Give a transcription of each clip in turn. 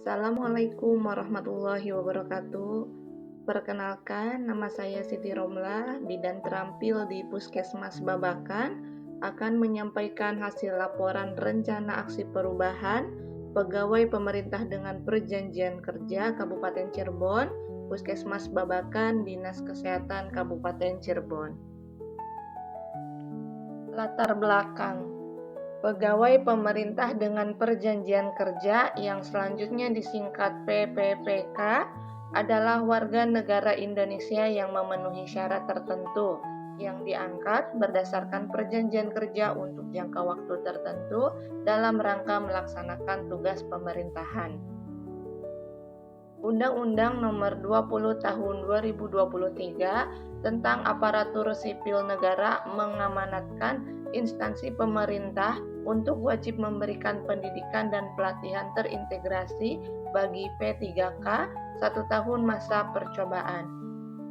Assalamualaikum warahmatullahi wabarakatuh. Perkenalkan, nama saya Siti Romlah, bidan terampil di Puskesmas Babakan, akan menyampaikan hasil laporan rencana aksi perubahan pegawai pemerintah dengan perjanjian kerja Kabupaten Cirebon, Puskesmas Babakan, Dinas Kesehatan Kabupaten Cirebon. Latar belakang pegawai pemerintah dengan perjanjian kerja yang selanjutnya disingkat PPPK adalah warga negara Indonesia yang memenuhi syarat tertentu yang diangkat berdasarkan perjanjian kerja untuk jangka waktu tertentu dalam rangka melaksanakan tugas pemerintahan. Undang-Undang Nomor 20 Tahun 2023 tentang Aparatur Sipil Negara mengamanatkan instansi pemerintah untuk wajib memberikan pendidikan dan pelatihan terintegrasi bagi P3K 1 tahun masa percobaan.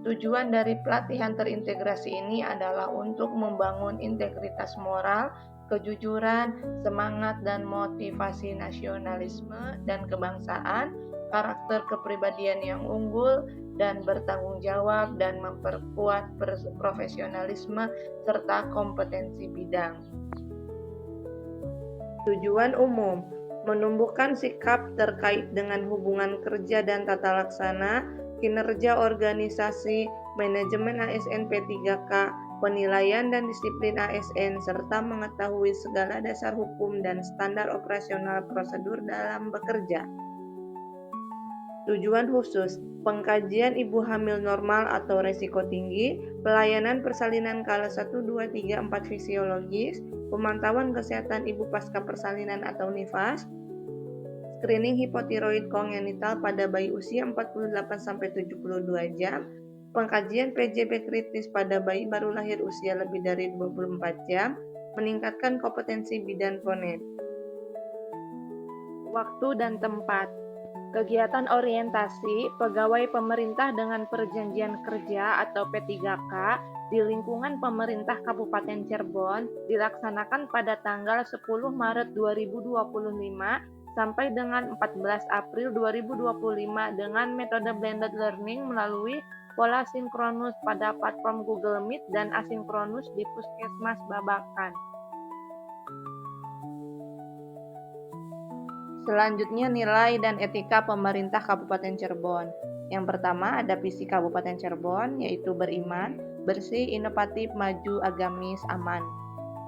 Tujuan dari pelatihan terintegrasi ini adalah untuk membangun integritas moral, kejujuran, semangat dan motivasi nasionalisme dan kebangsaan, karakter kepribadian yang unggul dan bertanggung jawab, dan memperkuat profesionalisme serta kompetensi bidang. Tujuan umum: menumbuhkan sikap terkait dengan hubungan kerja dan tata laksana, kinerja organisasi, manajemen ASN P3K, penilaian dan disiplin ASN, serta mengetahui segala dasar hukum dan standar operasional prosedur dalam bekerja. Tujuan khusus: pengkajian ibu hamil normal atau resiko tinggi, pelayanan persalinan kala 1, 2, 3, 4 fisiologis, pemantauan kesehatan ibu pasca persalinan atau nifas, screening hipotiroid kongenital pada bayi usia 48-72 jam, pengkajian PJB kritis pada bayi baru lahir usia lebih dari 24 jam, meningkatkan kompetensi bidan ponet. Waktu dan tempat. Kegiatan orientasi pegawai pemerintah dengan perjanjian kerja atau P3K di lingkungan pemerintah Kabupaten Cirebon dilaksanakan pada tanggal 10 Maret 2025 sampai dengan 14 April 2025 dengan metode blended learning melalui pola sinkronus pada platform Google Meet dan asinkronus di Puskesmas Babakan. Selanjutnya, nilai dan etika pemerintah Kabupaten Cirebon. Yang pertama ada visi Kabupaten Cirebon, yaitu beriman, bersih, inovatif, maju, agamis, aman.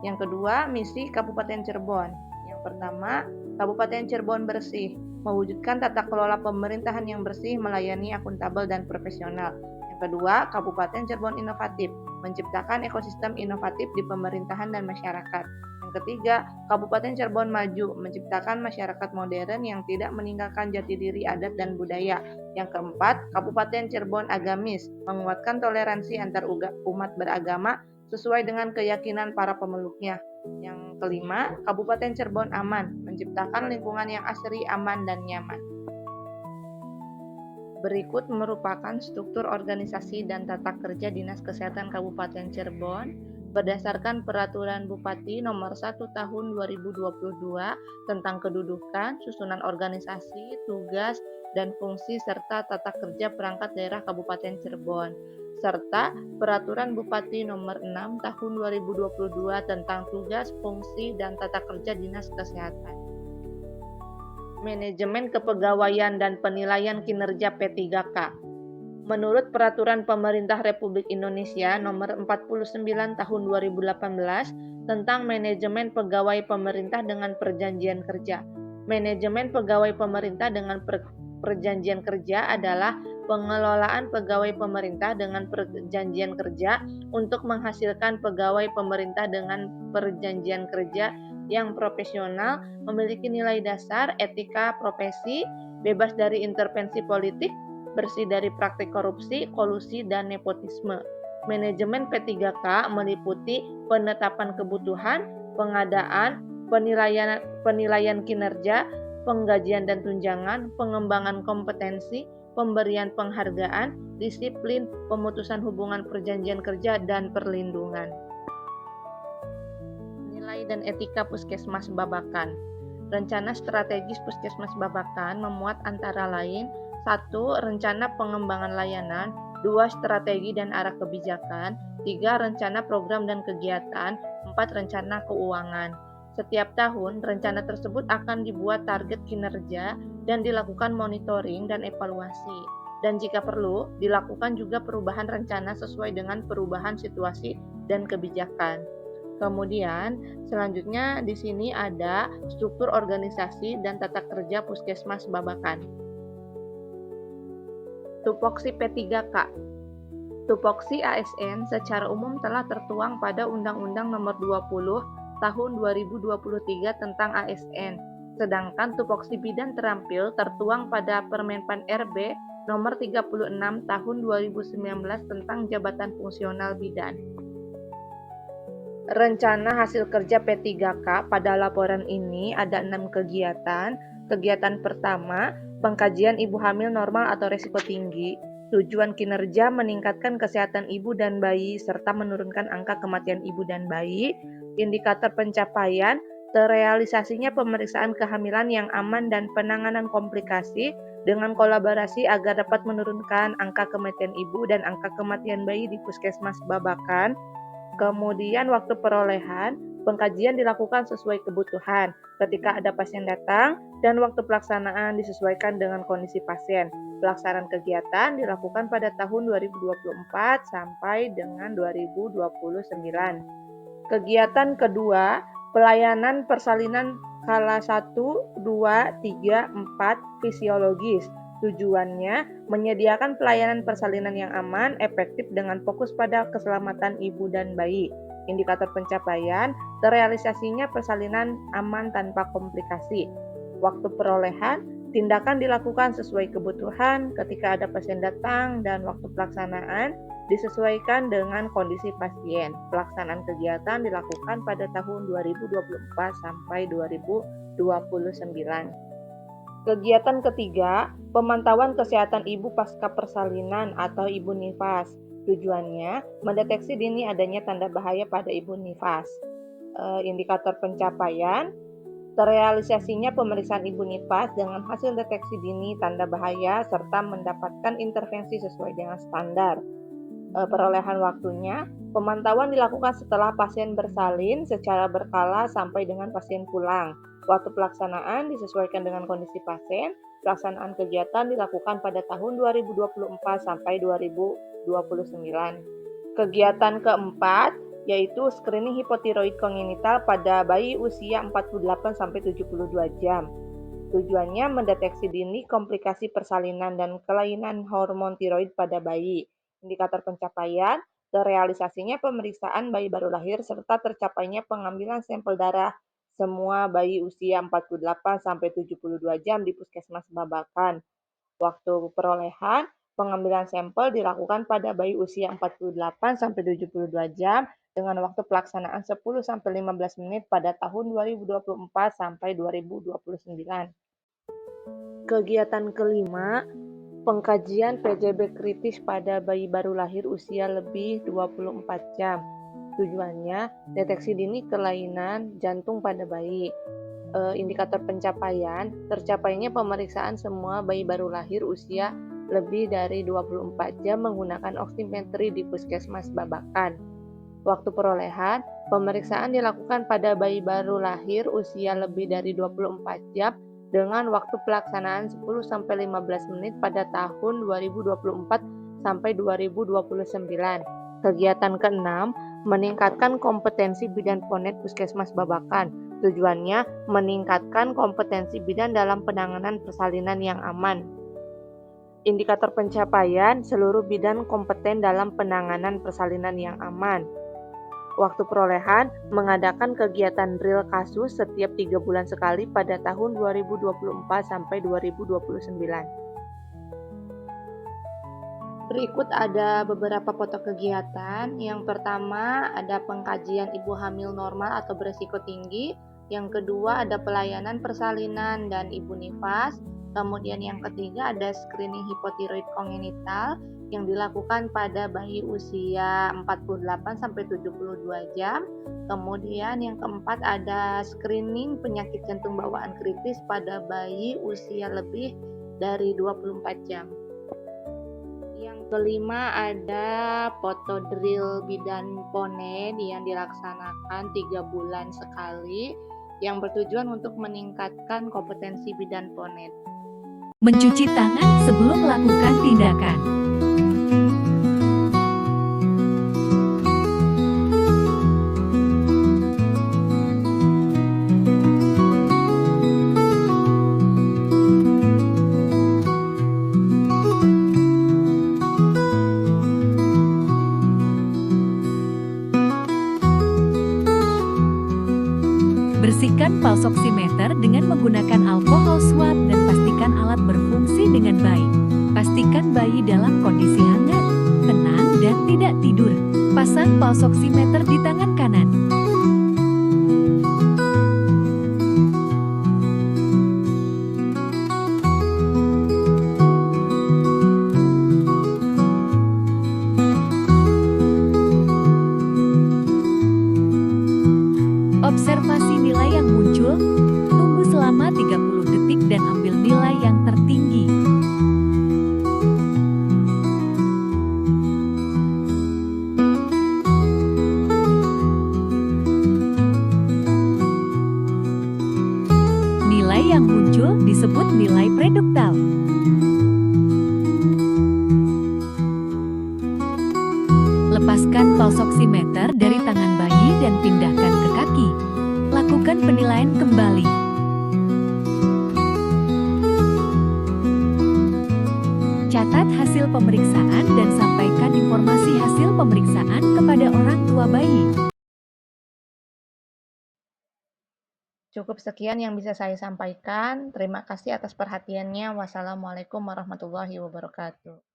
Yang kedua, misi Kabupaten Cirebon. Yang pertama, Kabupaten Cirebon bersih, mewujudkan tata kelola pemerintahan yang bersih, melayani, akuntabel, dan profesional. Yang kedua, Kabupaten Cirebon inovatif, menciptakan ekosistem inovatif di pemerintahan dan masyarakat. Yang ketiga, Kabupaten Cirebon maju, menciptakan masyarakat modern yang tidak meninggalkan jati diri adat dan budaya. Yang keempat, Kabupaten Cirebon agamis, menguatkan toleransi antar umat beragama sesuai dengan keyakinan para pemeluknya. Yang kelima, Kabupaten Cirebon aman, menciptakan lingkungan yang asri, aman, dan nyaman. Berikut merupakan struktur organisasi dan tata kerja Dinas Kesehatan Kabupaten Cirebon berdasarkan Peraturan Bupati Nomor 1 Tahun 2022 tentang kedudukan, susunan organisasi, tugas, dan fungsi serta tata kerja perangkat daerah Kabupaten Cirebon, serta Peraturan Bupati Nomor 6 Tahun 2022 tentang tugas, fungsi, dan tata kerja Dinas Kesehatan. Manajemen kepegawaian dan penilaian kinerja P3K. Menurut Peraturan Pemerintah Republik Indonesia Nomor 49 Tahun 2018 tentang manajemen pegawai pemerintah dengan perjanjian kerja. Manajemen pegawai pemerintah dengan perjanjian kerja adalah pengelolaan pegawai pemerintah dengan perjanjian kerja untuk menghasilkan pegawai pemerintah dengan perjanjian kerja yang profesional, memiliki nilai dasar, etika profesi, bebas dari intervensi politik, bersih dari praktik korupsi, kolusi, dan nepotisme. Manajemen P3K meliputi penetapan kebutuhan, pengadaan, penilaian kinerja, penggajian dan tunjangan, pengembangan kompetensi, pemberian penghargaan, disiplin, pemutusan hubungan perjanjian kerja, dan perlindungan. Nilai dan etika Puskesmas Babakan. Rencana strategis Puskesmas Babakan memuat antara lain 1. Rencana pengembangan layanan, 2. Strategi dan arah kebijakan, 3. Rencana program dan kegiatan, 4. Rencana keuangan. Setiap tahun, rencana tersebut akan dibuat target kinerja dan dilakukan monitoring dan evaluasi. Dan jika perlu, dilakukan juga perubahan rencana sesuai dengan perubahan situasi dan kebijakan. Kemudian, selanjutnya di sini ada struktur organisasi dan tata kerja Puskesmas Babakan. Tupoksi P3K. Tupoksi ASN secara umum telah tertuang pada Undang-Undang Nomor 20 Tahun 2023 tentang ASN. Sedangkan tupoksi bidan terampil tertuang pada Permenpan RB Nomor 36 Tahun 2019 tentang Jabatan Fungsional Bidan. Rencana hasil kerja P3K pada laporan ini ada 6 kegiatan. Kegiatan pertama, pengkajian ibu hamil normal atau risiko tinggi. Tujuan kinerja meningkatkan kesehatan ibu dan bayi serta menurunkan angka kematian ibu dan bayi. Indikator pencapaian, terrealisasinya pemeriksaan kehamilan yang aman dan penanganan komplikasi dengan kolaborasi agar dapat menurunkan angka kematian ibu dan angka kematian bayi di Puskesmas Babakan. Kemudian waktu perolehan, pengkajian dilakukan sesuai kebutuhan ketika ada pasien datang dan waktu pelaksanaan disesuaikan dengan kondisi pasien. Pelaksanaan kegiatan dilakukan pada tahun 2024 sampai dengan 2029. Kegiatan kedua, pelayanan persalinan skala 1, 2, 3, 4 fisiologis. Tujuannya menyediakan pelayanan persalinan yang aman, efektif dengan fokus pada keselamatan ibu dan bayi. Indikator pencapaian, terrealisasinya persalinan aman tanpa komplikasi. Waktu perolehan, tindakan dilakukan sesuai kebutuhan ketika ada pasien datang dan waktu pelaksanaan disesuaikan dengan kondisi pasien. Pelaksanaan kegiatan dilakukan pada tahun 2024 sampai 2029. Kegiatan ketiga, pemantauan kesehatan ibu pasca persalinan atau ibu nifas. Tujuannya mendeteksi dini adanya tanda bahaya pada ibu nifas. Indikator pencapaian, terrealisasinya pemeriksaan ibu nifas dengan hasil deteksi dini tanda bahaya serta mendapatkan intervensi sesuai dengan standar. Perolehan waktunya, pemantauan dilakukan setelah pasien bersalin secara berkala sampai dengan pasien pulang. Waktu pelaksanaan disesuaikan dengan kondisi pasien. Pelaksanaan kegiatan dilakukan pada tahun 2024 sampai 2029. Kegiatan keempat yaitu screening hipotiroid kongenital pada bayi usia 48 sampai 72 jam. Tujuannya mendeteksi dini komplikasi persalinan dan kelainan hormon tiroid pada bayi. Indikator pencapaian, terrealisasinya pemeriksaan bayi baru lahir serta tercapainya pengambilan sampel darah semua bayi usia 48 sampai 72 jam di Puskesmas Babakan. Waktu perolehan, pengambilan sampel dilakukan pada bayi usia 48 sampai 72 jam dengan waktu pelaksanaan 10 sampai 15 menit pada tahun 2024 sampai 2029. Kegiatan kelima, pengkajian PJB kritis pada bayi baru lahir usia lebih 24 jam. Tujuannya, deteksi dini kelainan jantung pada bayi. Indikator pencapaian, tercapainya pemeriksaan semua bayi baru lahir usia lebih dari 24 jam menggunakan oximetri di Puskesmas Babakan. Waktu perolehan, pemeriksaan dilakukan pada bayi baru lahir usia lebih dari 24 jam dengan waktu pelaksanaan 10-15 menit pada tahun 2024 sampai 2029. Kegiatan keenam, meningkatkan kompetensi bidan Ponet Puskesmas Babakan. Tujuannya meningkatkan kompetensi bidan dalam penanganan persalinan yang aman. Indikator pencapaian, seluruh bidan kompeten dalam penanganan persalinan yang aman. Waktu perolehan, mengadakan kegiatan drill kasus setiap 3 bulan sekali pada tahun 2024 sampai 2029. Berikut ada beberapa foto kegiatan. Yang pertama ada pengkajian ibu hamil normal atau berisiko tinggi. Yang kedua ada pelayanan persalinan dan ibu nifas. Kemudian yang ketiga ada screening hipotiroid kongenital yang dilakukan pada bayi usia 48 sampai 72 jam. Kemudian yang keempat ada screening penyakit jantung bawaan kritis pada bayi usia lebih dari 24 jam. Yang kelima ada foto drill bidan ponen yang dilaksanakan 3 bulan sekali yang bertujuan untuk meningkatkan kompetensi bidan ponen. Mencuci tangan sebelum melakukan tindakan. Bersihkan pulse oximeter dengan menggunakan alkohol swab dan pastikan alat berfungsi dengan baik. Pastikan bayi dalam kondisi hangat, tenang, dan tidak tidur. Pasang pulse oximeter di tangan kanan. Observasi nilai yang muncul, tunggu selama 30 detik dan ambil nilai yang tertinggi. Nilai yang muncul disebut nilai preduktal. Lepaskan pulse oximeter dari tangan bayi dan pindahkan ke kaki. Lakukan penilaian kembali. Catat hasil pemeriksaan dan sampaikan informasi hasil pemeriksaan kepada orang tua bayi. Cukup sekian yang bisa saya sampaikan. Terima kasih atas perhatiannya. Wassalamualaikum warahmatullahi wabarakatuh.